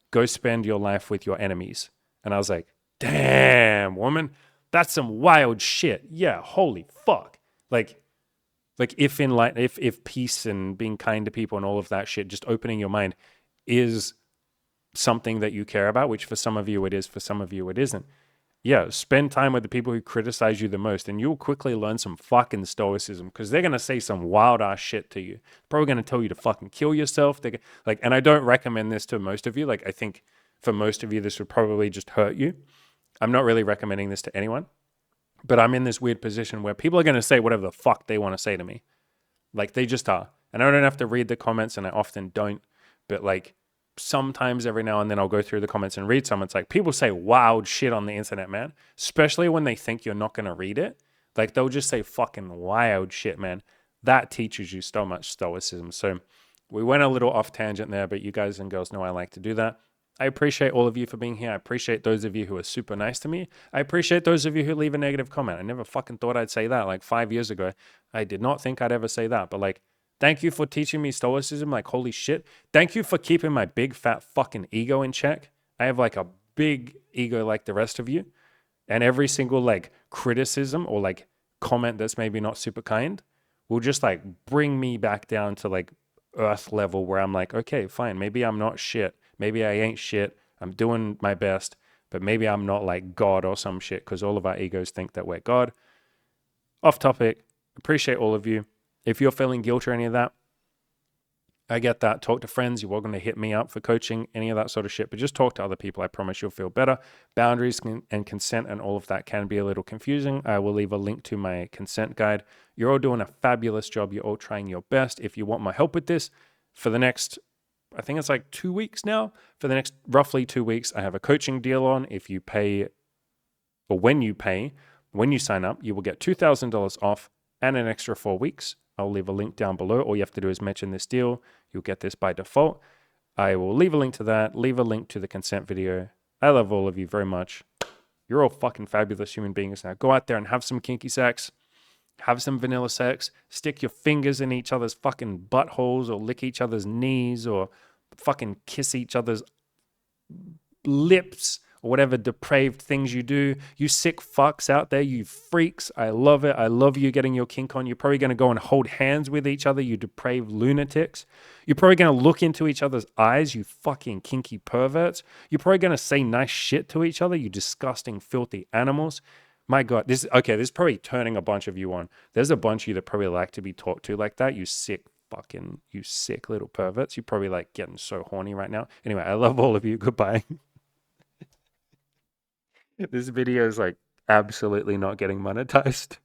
go spend your life with your enemies. And I was like, damn, woman, that's some wild shit. Yeah, holy fuck. Like if peace and being kind to people and all of that shit, just opening your mind is something that you care about, which for some of you it is, for some of you it isn't. Yeah, spend time with the people who criticize you the most and you'll quickly learn some fucking stoicism because they're going to say some wild ass shit to you. Probably going to tell you to fucking kill yourself. And I don't recommend this to most of you. Like, I think for most of you, this would probably just hurt you. I'm not really recommending this to anyone, but I'm in this weird position where people are going to say whatever the fuck they want to say to me. Like, they just are. And I don't have to read the comments and I often don't, but like, sometimes every now and then I'll go through the comments and read some. It's like people say wild shit on the internet, man, especially when they think you're not going to read it. Like, they'll just say fucking wild shit, man. That teaches you so much stoicism. So we went a little off tangent there, but you guys and girls know I like to do that. I appreciate all of you for being here. I appreciate those of you who are super nice to me. I appreciate those of you who leave a negative comment. I never fucking thought I'd say that. Like 5 years ago, I did not think I'd ever say that, but like, thank you for teaching me stoicism. Like, holy shit. Thank you for keeping my big fat fucking ego in check. I have like a big ego like the rest of you. And every single like criticism or like comment that's maybe not super kind will just like bring me back down to like earth level where I'm like, okay, fine. Maybe I'm not shit. Maybe I ain't shit. I'm doing my best, but maybe I'm not like God or some shit because all of our egos think that we're God. Off topic. Appreciate all of you. If you're feeling guilt or any of that, I get that. Talk to friends. You're welcome to hit me up for coaching, any of that sort of shit. But just talk to other people. I promise you'll feel better. Boundaries and consent and all of that can be a little confusing. I will leave a link to my consent guide. You're all doing a fabulous job. You're all trying your best. If you want my help with this, for the next, I think it's like 2 weeks now. For the next roughly 2 weeks, I have a coaching deal on. If you pay, or when you sign up, you will get $2,000 off and an extra 4 weeks. I'll leave a link down below. All you have to do is mention this deal. You'll get this by default. I will leave a link to that, leave a link to the consent video. I love all of you very much. You're all fucking fabulous human beings now. Go out there and have some kinky sex. Have some vanilla sex. Stick your fingers in each other's fucking buttholes or lick each other's knees or fucking kiss each other's lips or whatever depraved things you do. You sick fucks out there, you freaks. I love it. I love you getting your kink on. You're probably going to go and hold hands with each other, you depraved lunatics. You're probably going to look into each other's eyes, you fucking kinky perverts. You're probably going to say nice shit to each other, you disgusting, filthy animals. My God, this is probably turning a bunch of you on. There's a bunch of you that probably like to be talked to like that, you sick little perverts. You're probably like getting so horny right now. Anyway, I love all of you. Goodbye. This video is like absolutely not getting monetized.